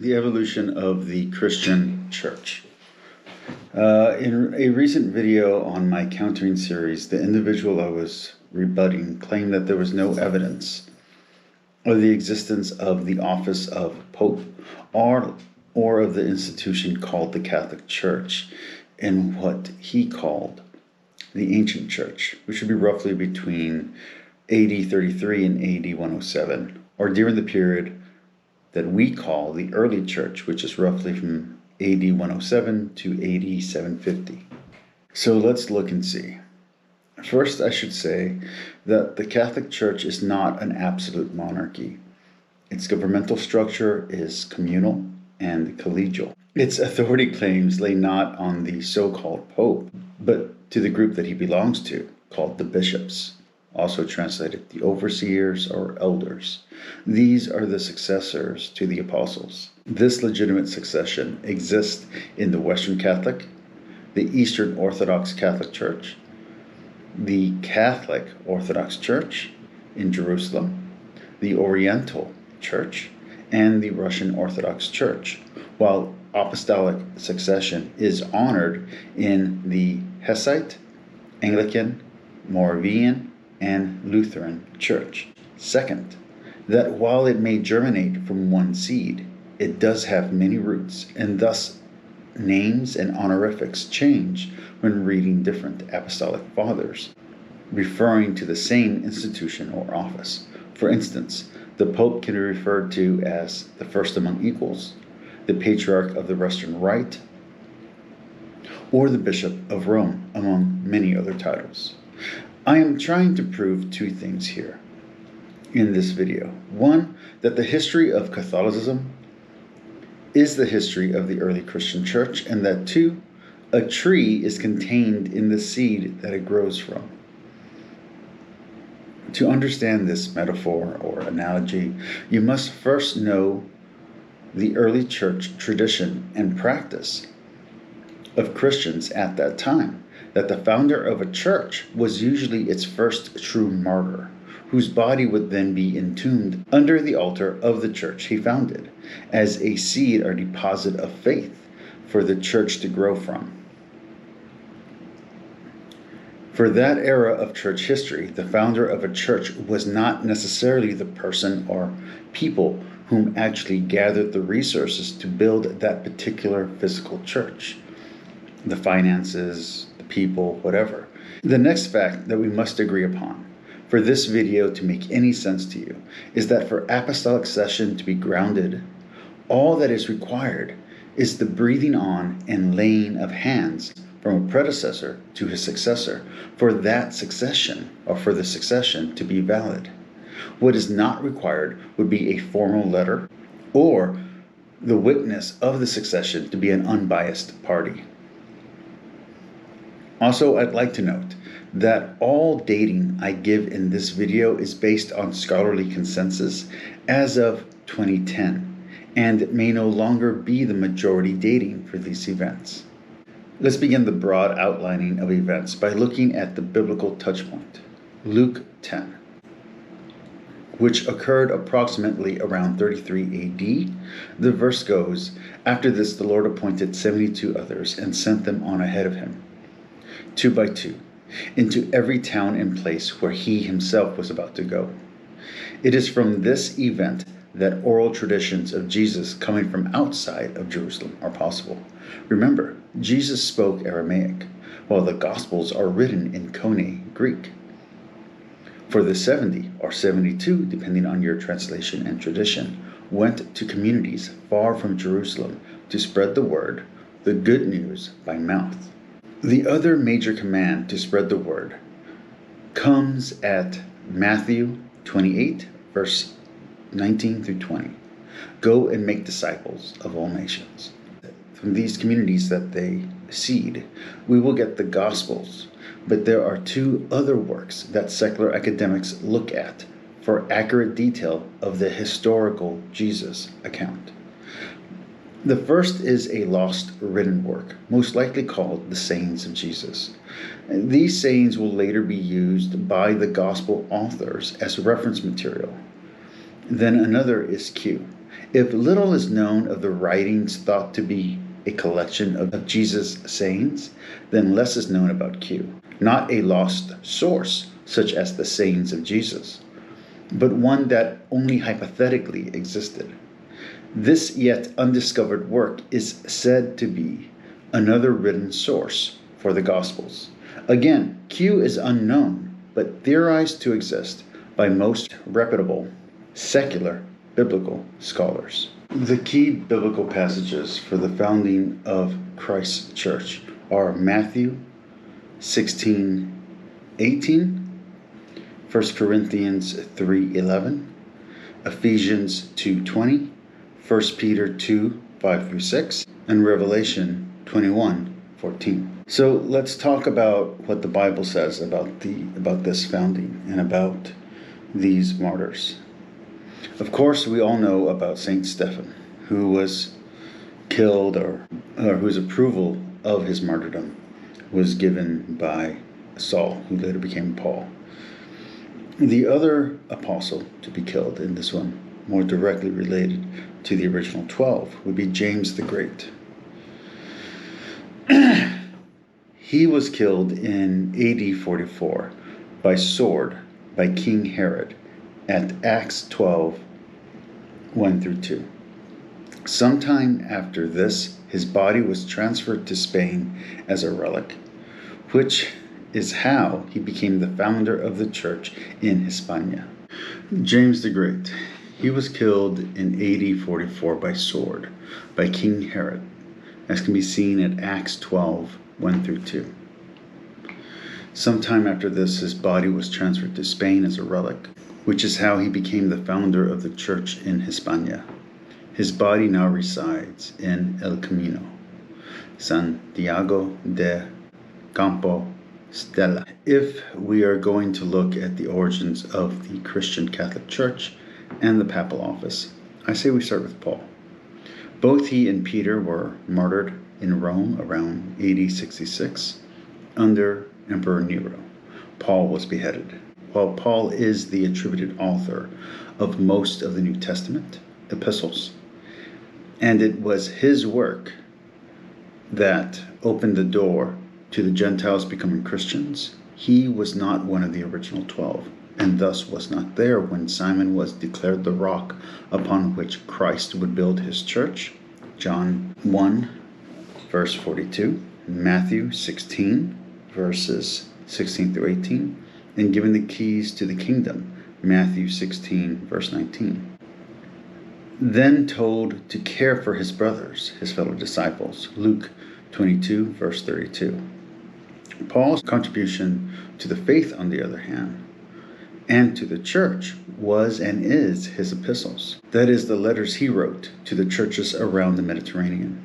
the evolution of the Christian church. In a recent video on my countering series, the individual I was rebutting claimed that there was no evidence of the existence of the office of Pope or of the institution called the Catholic Church in what he called the ancient church, which would be roughly between AD 33 and AD 107, or during the period that we call the early church, which is roughly from AD 107 to AD 750. So let's look and see. First, I should say that the Catholic Church is not an absolute monarchy. Its governmental structure is communal and collegial. Its authority claims lay not on the so-called Pope, but to the group that he belongs to, called the bishops, also translated the overseers or elders. These are the successors to the apostles. This legitimate succession exists in the Western Catholic, the Eastern Orthodox Catholic Church, the Catholic Orthodox Church in Jerusalem, the Oriental Church, and the Russian Orthodox Church, while apostolic succession is honored in the Hussite, Anglican, Moravian, and Lutheran Church. Second, that while it may germinate from one seed, it does have many roots, and thus names and honorifics change when reading different apostolic fathers, referring to the same institution or office. For instance, the Pope can be referred to as the first among equals, the Patriarch of the Western Rite, or the Bishop of Rome, among many other titles. I am trying to prove two things here in this video. One, that the history of Catholicism is the history of the early Christian church, and that two, a tree is contained in the seed that it grows from. To understand this metaphor or analogy, you must first know the early church tradition and practice of Christians at that time, that the founder of a church was usually its first true martyr, whose body would then be entombed under the altar of the church he founded, as a seed or deposit of faith for the church to grow from. For that era of church history, the founder of a church was not necessarily the person or people whom actually gathered the resources to build that particular physical church. The finances, the people, whatever. The next fact that we must agree upon for this video to make any sense to you is that for apostolic succession to be grounded, all that is required is the breathing on and laying of hands from a predecessor to his successor for that succession, or for the succession to be valid. What is not required would be a formal letter or the witness of the succession to be an unbiased party. Also, I'd like to note that all dating I give in this video is based on scholarly consensus as of 2010, and it may no longer be the majority dating for these events. Let's begin the broad outlining of events by looking at the biblical touchpoint, Luke 10, which occurred approximately around 33 AD. The verse goes, "After this the Lord appointed 72 others and sent them on ahead of him, 2 by 2, into every town and place where he himself was about to go." It is from this event that oral traditions of Jesus coming from outside of Jerusalem are possible. Remember, Jesus spoke Aramaic, while the Gospels are written in Koine Greek. For the 70 or 72, depending on your translation and tradition, went to communities far from Jerusalem to spread the word, the good news, by mouth. The other major command to spread the word comes at Matthew 28, verse 19 through 20. Go and make disciples of all nations. From these communities that they seed, we will get the Gospels, but there are two other works that secular academics look at for accurate detail of the historical Jesus account. The first is a lost written work, most likely called the Sayings of Jesus. These sayings will later be used by the Gospel authors as reference material. Then another is Q. If little is known of the writings thought to be a collection of Jesus' sayings, then less is known about Q. Not a lost source, such as the sayings of Jesus, but one that only hypothetically existed. This yet undiscovered work is said to be another written source for the Gospels. Again, Q is unknown, but theorized to exist by most reputable secular biblical scholars. The key biblical passages for the founding of Christ's church are Matthew 16:18, 1 Corinthians 3:11, Ephesians 2:20, 1 Peter 2:5-6, and Revelation 21:14. So let's talk about what the Bible says about this founding and about these martyrs. Of course, we all know about Saint Stephen, who was killed or whose approval of his martyrdom was given by Saul, who later became Paul. The other apostle to be killed in this one, more directly related to the original 12, would be James the Great. He was killed in AD 44 by sword by King Herod at Acts 12:1-2. Sometime after this, his body was transferred to Spain as a relic, which is how he became the founder of the church in Hispania. James the Great. He was killed in AD 44 by sword by King Herod, as can be seen at Acts 12:1-2. Sometime after this, his body was transferred to Spain as a relic, which is how he became the founder of the church in Hispania. His body now resides in El Camino, Santiago de Compostela. If we are going to look at the origins of the Christian Catholic Church and the papal office, I say we start with Paul. Both he and Peter were martyred in Rome around AD 66 under Emperor Nero. Paul was beheaded. While Paul is the attributed author of most of the New Testament epistles, and it was his work that opened the door to the Gentiles becoming Christians, he was not one of the original 12, and thus was not there when Simon was declared the rock upon which Christ would build his church. John 1, verse 42, Matthew 16, verses 16-18, and given the keys to the kingdom, Matthew 16, verse 19. Then told to care for his brothers, his fellow disciples, Luke 22, verse 32. Paul's contribution to the faith, on the other hand, and to the church was and is his epistles. That is, the letters he wrote to the churches around the Mediterranean.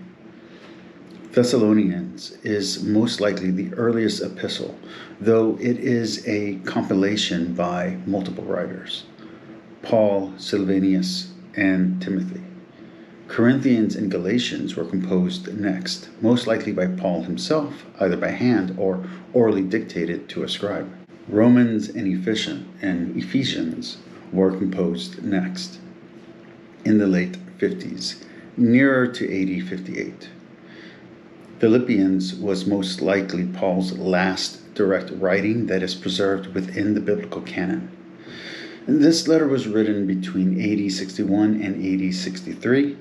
Thessalonians is most likely the earliest epistle, though it is a compilation by multiple writers: Paul, Silvanus, and Timothy. Corinthians and Galatians were composed next, most likely by Paul himself, either by hand or orally dictated to a scribe. Romans and Ephesians were composed next, in the late 50s, nearer to AD 58. Philippians was most likely Paul's last direct writing that is preserved within the biblical canon. This letter was written between AD 61 and AD 63,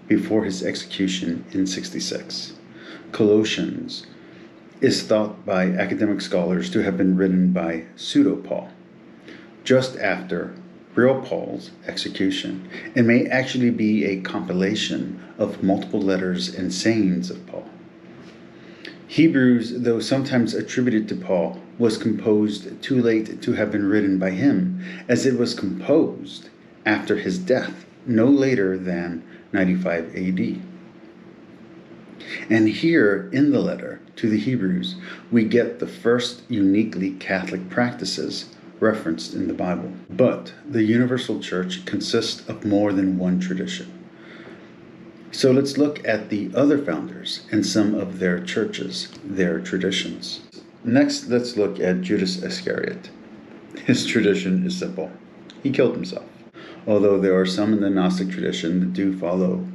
before his execution in 66. Colossians is thought by academic scholars to have been written by pseudo-Paul, just after real Paul's execution, and may actually be a compilation of multiple letters and sayings of Paul. Hebrews, though sometimes attributed to Paul, was composed too late to have been written by him, as it was composed after his death, no later than 95 AD. And here in the letter to the Hebrews, we get the first uniquely Catholic practices referenced in the Bible. But the universal church consists of more than one tradition. So let's look at the other founders and some of their churches, their traditions. Next, let's look at Judas Iscariot. His tradition is simple. He killed himself. although there are some in the Gnostic tradition that do follow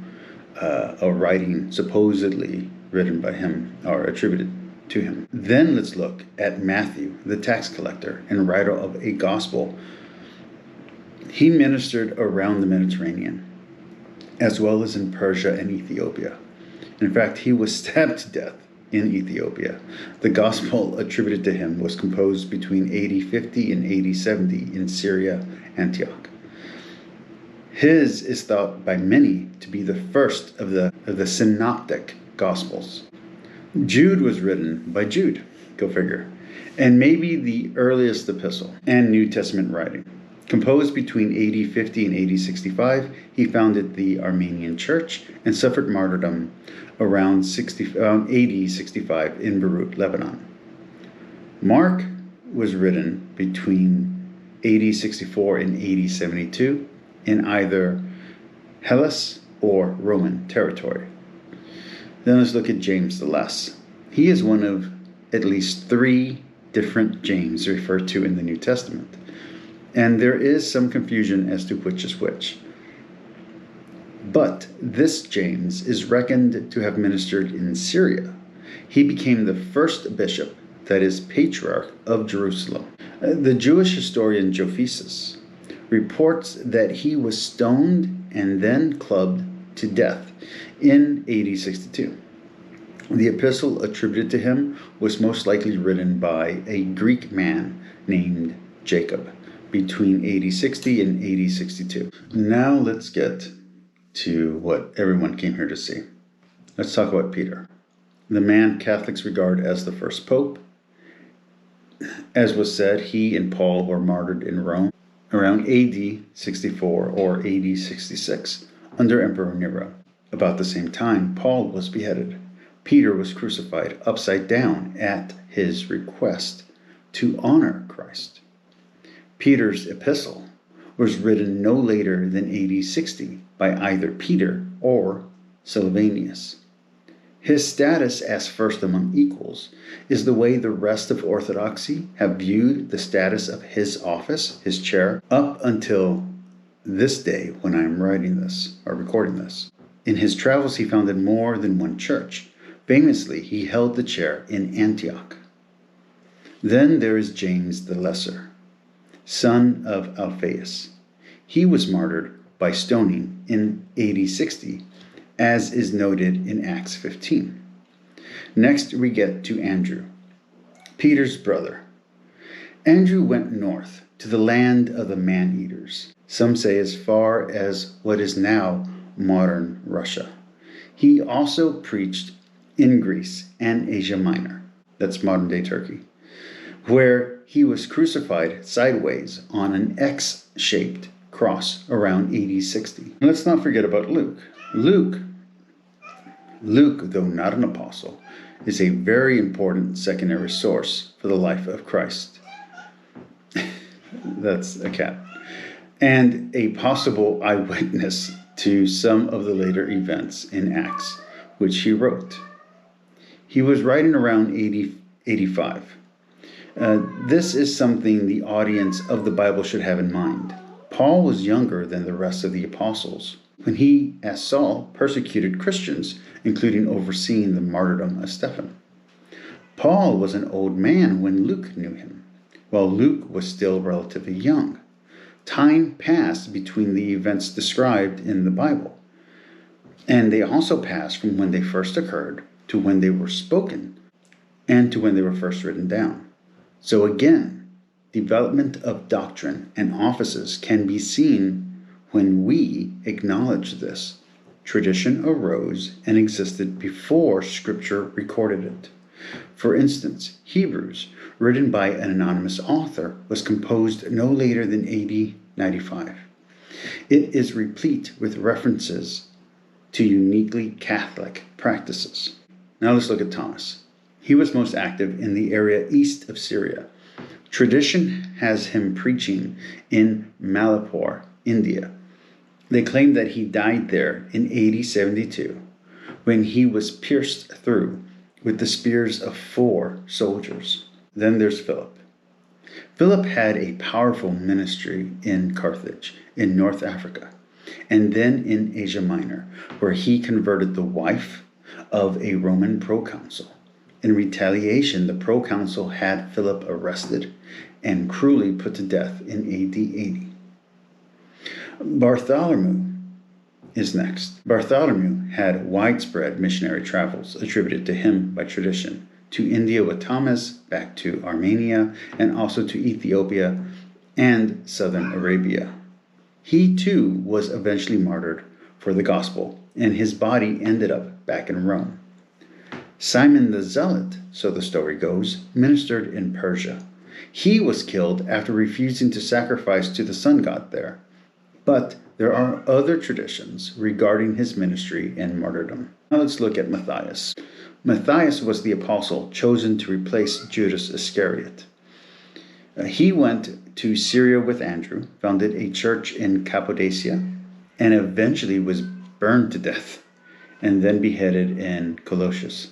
a writing supposedly written by him or attributed to him. Then let's look at Matthew, the tax collector and writer of a gospel. He ministered around the Mediterranean, as well as in Persia and Ethiopia. In fact, he was stabbed to death in Ethiopia. The gospel attributed to him was composed between AD 50 and AD 70 in Syria, Antioch. His is thought by many to be the first of the synoptic gospels. Jude was written by Jude, go figure, and maybe the earliest epistle and New Testament writing. Composed between AD 50 and AD 65, he founded the Armenian Church and suffered martyrdom around AD 65 in Beirut, Lebanon. Mark was written between AD 64 and AD 72 in either Hellas or Roman territory. Then let's look at James the Less. He is one of at least 3 different James referred to in the New Testament. And there is some confusion as to which is which. But this James is reckoned to have ministered in Syria. He became the first bishop, that is, patriarch of Jerusalem. The Jewish historian Josephus reports that he was stoned and then clubbed to death in AD 62. The epistle attributed to him was most likely written by a Greek man named Jacob between AD 60 and AD 62. Now let's get to what everyone came here to see. Let's talk about Peter, the man Catholics regard as the first pope. As was said, he and Paul were martyred in Rome around AD 64 or AD 66 under Emperor Nero. About the same time, Paul was beheaded. Peter was crucified upside down at his request to honor Christ. Peter's epistle was written no later than AD 60 by either Peter or Silvanus. His status as first among equals is the way the rest of Orthodoxy have viewed the status of his office, his chair, up until this day when I'm writing this or recording this. In his travels, he founded more than one church. Famously, he held the chair in Antioch. Then there is James the Lesser, son of Alphaeus. He was martyred by stoning in AD 60, as is noted in Acts 15. Next, we get to Andrew, Peter's brother. Andrew went north to the land of the man-eaters, some say as far as what is now modern Russia. He also preached in Greece and Asia Minor, that's modern-day Turkey, where he was crucified sideways on an X-shaped cross around AD 60. Let's not forget about Luke. Luke, though not an apostle, is a very important secondary source for the life of Christ. That's a cat. And a possible eyewitness to some of the later events in Acts, which he wrote. He was writing around AD 85. This is something the audience of the Bible should have in mind. Paul was younger than the rest of the apostles when he, as Saul, persecuted Christians, including overseeing the martyrdom of Stephen. Paul was an old man when Luke knew him, while Luke was still relatively young. Time passed between the events described in the Bible, and they also passed from when they first occurred to when they were spoken and to when they were first written down. So again, development of doctrine and offices can be seen when we acknowledge this. Tradition arose and existed before Scripture recorded it. For instance, Hebrews, written by an anonymous author, was composed no later than AD 95. It is replete with references to uniquely Catholic practices. Now let's look at Thomas. He was most active in the area east of Syria. Tradition has him preaching in Malapur, India. They claim that he died there in AD 72 when he was pierced through with the spears of 4 soldiers. Then there's Philip. Philip had a powerful ministry in Carthage, in North Africa, and then in Asia Minor, where he converted the wife of a Roman proconsul. In retaliation, the proconsul had Philip arrested and cruelly put to death in AD 80. Bartholomew is next. Bartholomew had widespread missionary travels attributed to him by tradition, to India with Thomas, back to Armenia, and also to Ethiopia and southern Arabia. He too was eventually martyred for the gospel, and his body ended up back in Rome. Simon the Zealot, so the story goes, ministered in Persia. He was killed after refusing to sacrifice to the sun god there. But there are other traditions regarding his ministry and martyrdom. Now let's look at Matthias. Matthias was the apostle chosen to replace Judas Iscariot. He went to Syria with Andrew, founded a church in Cappadocia, and eventually was burned to death and then beheaded in Colossus.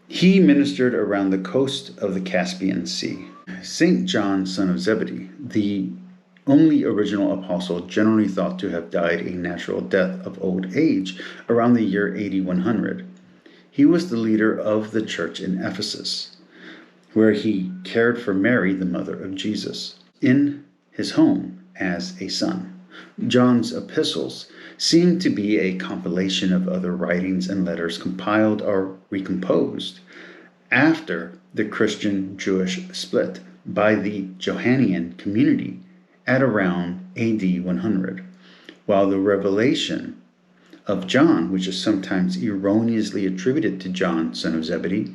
He ministered around the coast of the Caspian Sea. St. John, son of Zebedee, the only original apostle, generally thought to have died a natural death of old age around the year AD 100. He was the leader of the church in Ephesus, where he cared for Mary, the mother of Jesus, in his home as a son. John's epistles seem to be a compilation of other writings and letters compiled or recomposed after the Christian-Jewish split by the Johannian community at around AD 100, while the revelation of John, which is sometimes erroneously attributed to John, son of Zebedee,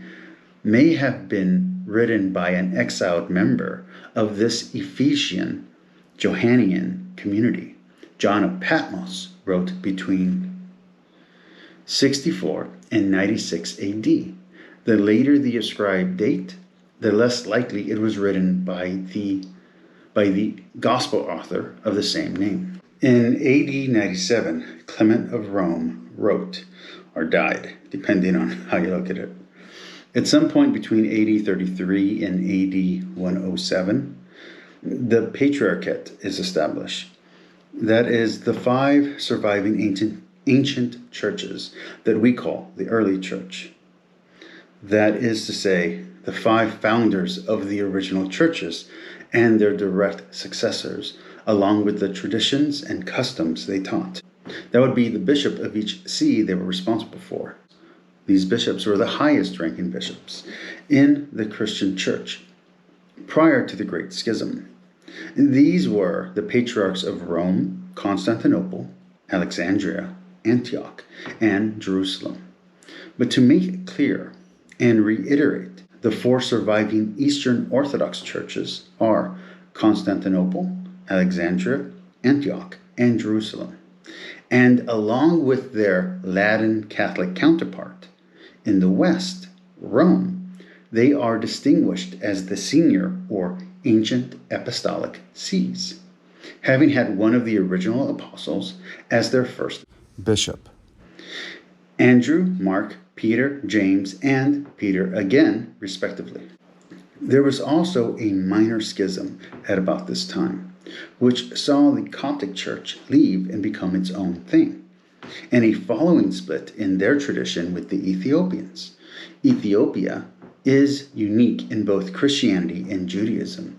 may have been written by an exiled member of this Ephesian Johannian community. John of Patmos wrote between 64 and 96 AD. The later the ascribed date, the less likely it was written by the gospel author of the same name. In AD 97, Clement of Rome wrote, or died, depending on how you look at it. At some point between AD 33 and AD 107, the Patriarchate is established. That is, the 5 surviving ancient churches that we call the early church. That is to say, the 5 founders of the original churches and their direct successors, along with the traditions and customs they taught. That would be the bishop of each see they were responsible for. These bishops were the highest ranking bishops in the Christian church prior to the Great Schism. These were the patriarchs of Rome, Constantinople, Alexandria, Antioch, and Jerusalem. But to make it clear and reiterate, the 4 surviving Eastern Orthodox churches are Constantinople, Alexandria, Antioch, and Jerusalem. And along with their Latin Catholic counterpart in the West, Rome, they are distinguished as the senior or ancient apostolic sees, having had one of the original apostles as their first bishop. Andrew, Mark, Peter, James, and Peter again, respectively. There was also a minor schism at about this time, which saw the Coptic Church leave and become its own thing, and a following split in their tradition with the Ethiopians. Ethiopia is unique in both Christianity and Judaism,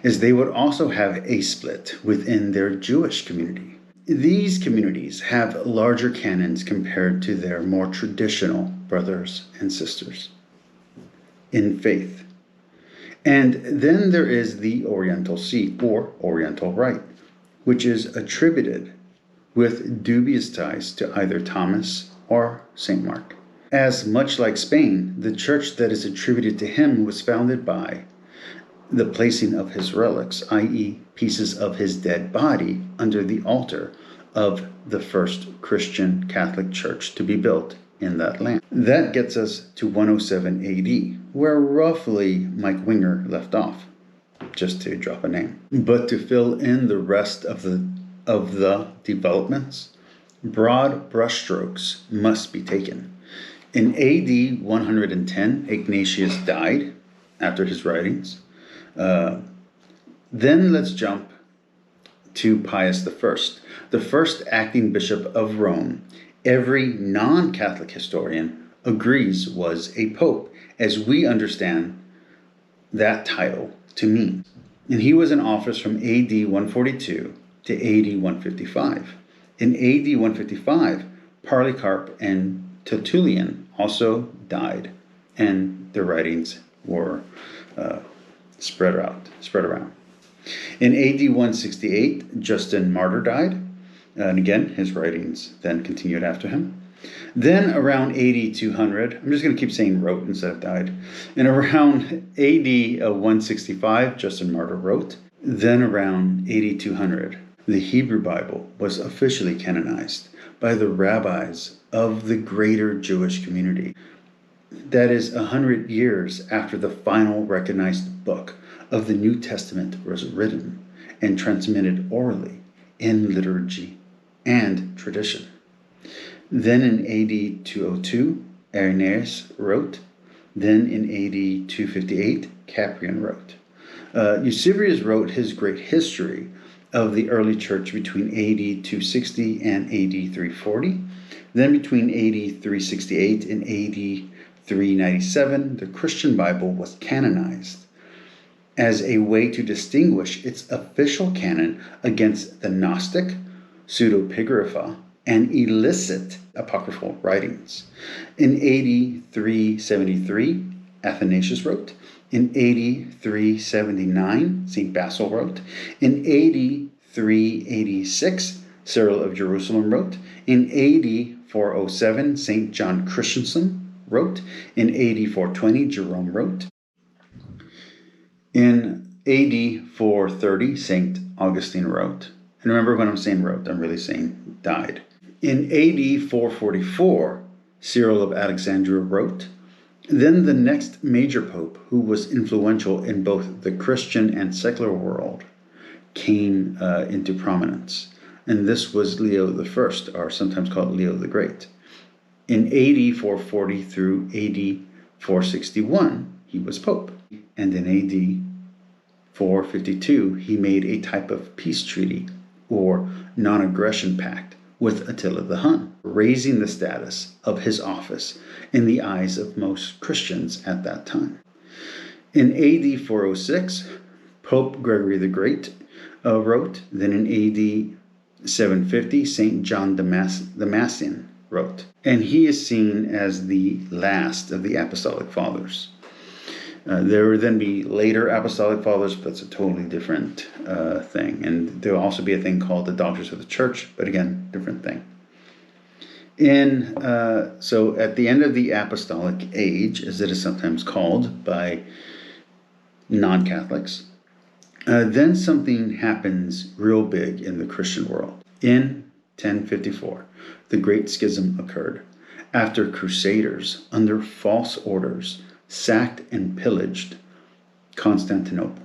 as they would also have a split within their Jewish community. These communities have larger canons compared to their more traditional brothers and sisters in faith. And then there is the Oriental See, or Oriental Rite, which is attributed with dubious ties to either Thomas or St. Mark. As much like Spain, the church that is attributed to him was founded by the placing of his relics, i.e. pieces of his dead body, under the altar of the first Christian Catholic church to be built in that land. That gets us to 107 AD, where roughly Mike Winger left off, just to drop a name. But to fill in the rest of the developments, broad brushstrokes must be taken. In AD 110, Ignatius died after his writings. Then let's jump to Pius the first acting bishop of Rome. Every non-Catholic historian agrees was a pope, as we understand that title to mean. And he was in office from AD 142 to AD 155. In AD 155, Polycarp and Tertullian also died, and their writings were spread around. In AD 168, Justin Martyr died, and again, his writings then continued after him. Then around AD 200, I'm just going to keep saying wrote instead of died. And around AD 165, Justin Martyr wrote. Then around AD 200, the Hebrew Bible was officially canonized by the rabbis of the greater Jewish community. That is 100 years after the final recognized book of the New Testament was written and transmitted orally in liturgy and tradition. Then in AD 202, Irenaeus wrote. Then in AD 258, Caprian wrote. Eusebius wrote his great history of the early church between AD 260 and AD 340. Then between AD 368 and AD 397, the Christian Bible was canonized as a way to distinguish its official canon against the Gnostic, pseudepigrapha, and illicit apocryphal writings. In AD 373, Athanasius wrote. In AD 379, St. Basil wrote. In AD 386, Cyril of Jerusalem wrote. In AD 407, St. John Chrysostom wrote. In AD 420, Jerome wrote. In AD 430, St. Augustine wrote. And remember, when I'm saying wrote, I'm really saying died. In AD 444, Cyril of Alexandria wrote. Then the next major pope, who was influential in both the Christian and secular world, came into prominence. And this was Leo I, or sometimes called Leo the Great. In AD 440 through AD 461, he was pope. And in AD 452, he made a type of peace treaty or non-aggression pact with Attila the Hun, raising the status of his office in the eyes of most Christians at that time. In AD 406, Pope Gregory the Great wrote. Then in AD 750, St. John Damascene wrote. And he is seen as the last of the Apostolic Fathers. There will then be later Apostolic Fathers, but that's a totally different thing. And there will also be a thing called the Doctors of the Church, but again, different thing. So at the end of the Apostolic Age, as it is sometimes called by non-Catholics, then something happens real big in the Christian world. In 1054, the Great Schism occurred after Crusaders, under false orders, sacked and pillaged Constantinople,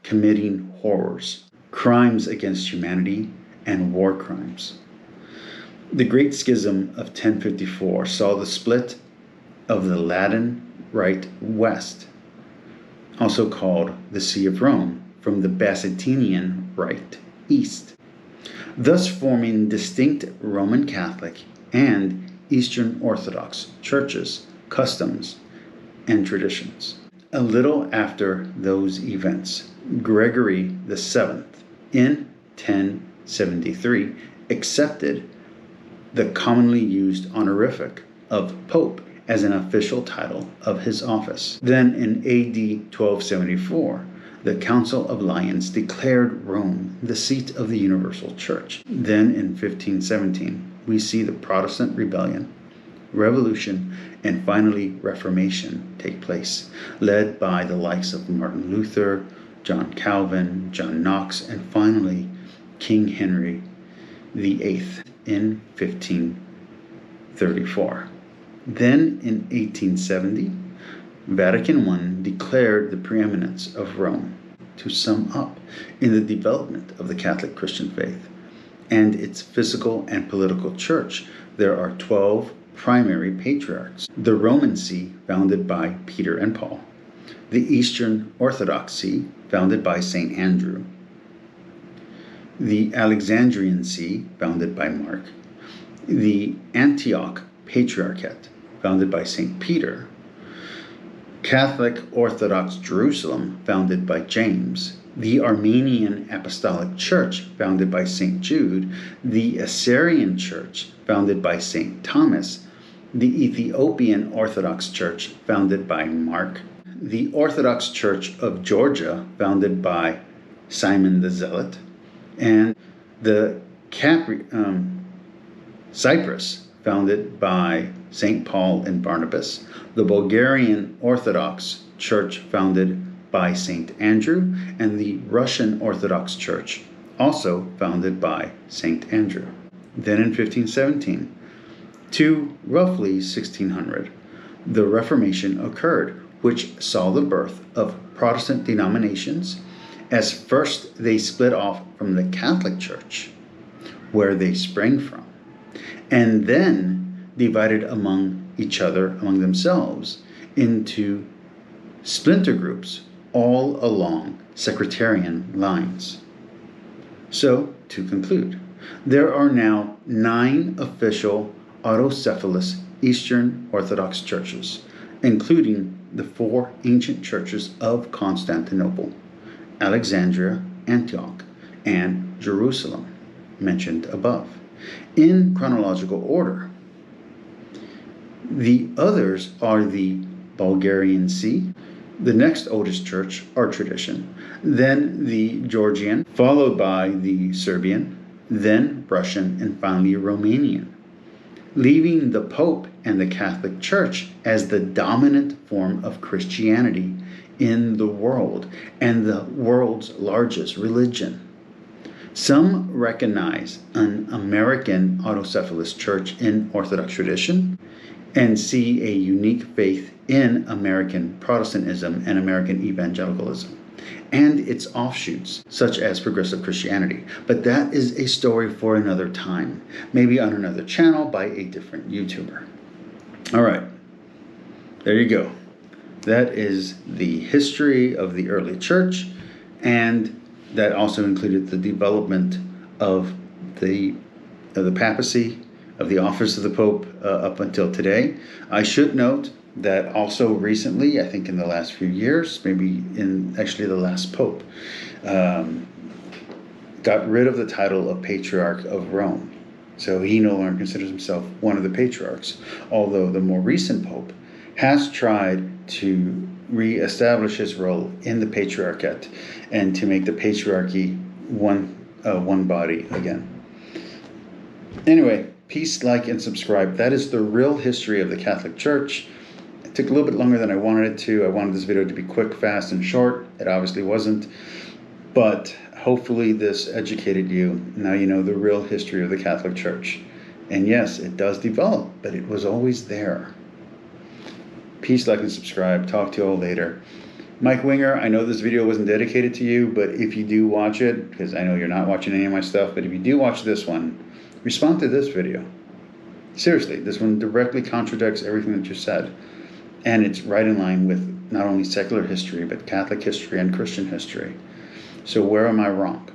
committing horrors, crimes against humanity, and war crimes. The Great Schism of 1054 saw the split of the Latin Rite West, also called the See of Rome, from the Byzantine Rite East, thus forming distinct Roman Catholic and Eastern Orthodox churches, customs, and traditions. A little after those events, Gregory VII, in 1073, accepted the commonly used honorific of Pope as an official title of his office. Then in AD 1274, the Council of Lyons declared Rome the seat of the Universal Church. Then in 1517, we see the Protestant rebellion, revolution, and finally Reformation take place, led by the likes of Martin Luther, John Calvin, John Knox, and finally King Henry VIII in 1534. Then in 1870, Vatican I declared the preeminence of Rome. To sum up, in the development of the Catholic Christian faith and its physical and political church, there are 12 primary patriarchs. The Roman See, founded by Peter and Paul. the Eastern Orthodoxy, founded by St. Andrew, the Alexandrian See, founded by Mark, the Antioch Patriarchate, founded by St. Peter, Catholic Orthodox Jerusalem, founded by James, the Armenian Apostolic Church, founded by St. Jude, the Assyrian Church, founded by St. Thomas, the Ethiopian Orthodox Church, founded by Mark, the Orthodox Church of Georgia, founded by Simon the Zealot, and the Cyprus, founded by St. Paul and Barnabas, the Bulgarian Orthodox Church, founded by St. Andrew, and the Russian Orthodox Church, also founded by St. Andrew. Then in 1517 to roughly 1600, the Reformation occurred, which saw the birth of Protestant denominations, as first they split off from the Catholic Church, where they sprang from, and then divided among each other, among themselves, into splinter groups all along sectarian lines. So, to conclude, there are now 9 official autocephalous Eastern Orthodox churches, including the 4 ancient churches of Constantinople, Alexandria, Antioch, and Jerusalem, mentioned above, in chronological order. The others are the Bulgarian See, the next oldest church, our tradition, then the Georgian, followed by the Serbian, then Russian, and finally Romanian, leaving the Pope and the Catholic Church as the dominant form of Christianity in the world and the world's largest religion. Some recognize an American autocephalous church in Orthodox tradition and see a unique faith in American Protestantism and American evangelicalism and its offshoots, such as progressive Christianity. But that is a story for another time, maybe on another channel by a different YouTuber. All right, there you go. That is the history of the early church, and that also included the development of the papacy, of the office of the Pope up until today. I should note that also recently, I think in the last few years, maybe in actually the last Pope, got rid of the title of Patriarch of Rome. So he no longer considers himself one of the patriarchs, although the more recent Pope has tried to re-establish his role in the Patriarchate and to make the Patriarchy one body again. Anyway, peace, like, and subscribe. That is the real history of the Catholic Church. It took a little bit longer than I wanted it to. I wanted this video to be quick, fast, and short. It obviously wasn't. But hopefully this educated you. Now you know the real history of the Catholic Church. And yes, it does develop, but it was always there. Peace, like, and subscribe. Talk to you all later. Mike Winger, I know this video wasn't dedicated to you, but if you do watch it, because I know you're not watching any of my stuff, but if you do watch this one, respond to this video. Seriously, this one directly contradicts everything that you said. And it's right in line with not only secular history, but Catholic history and Christian history. So where am I wrong?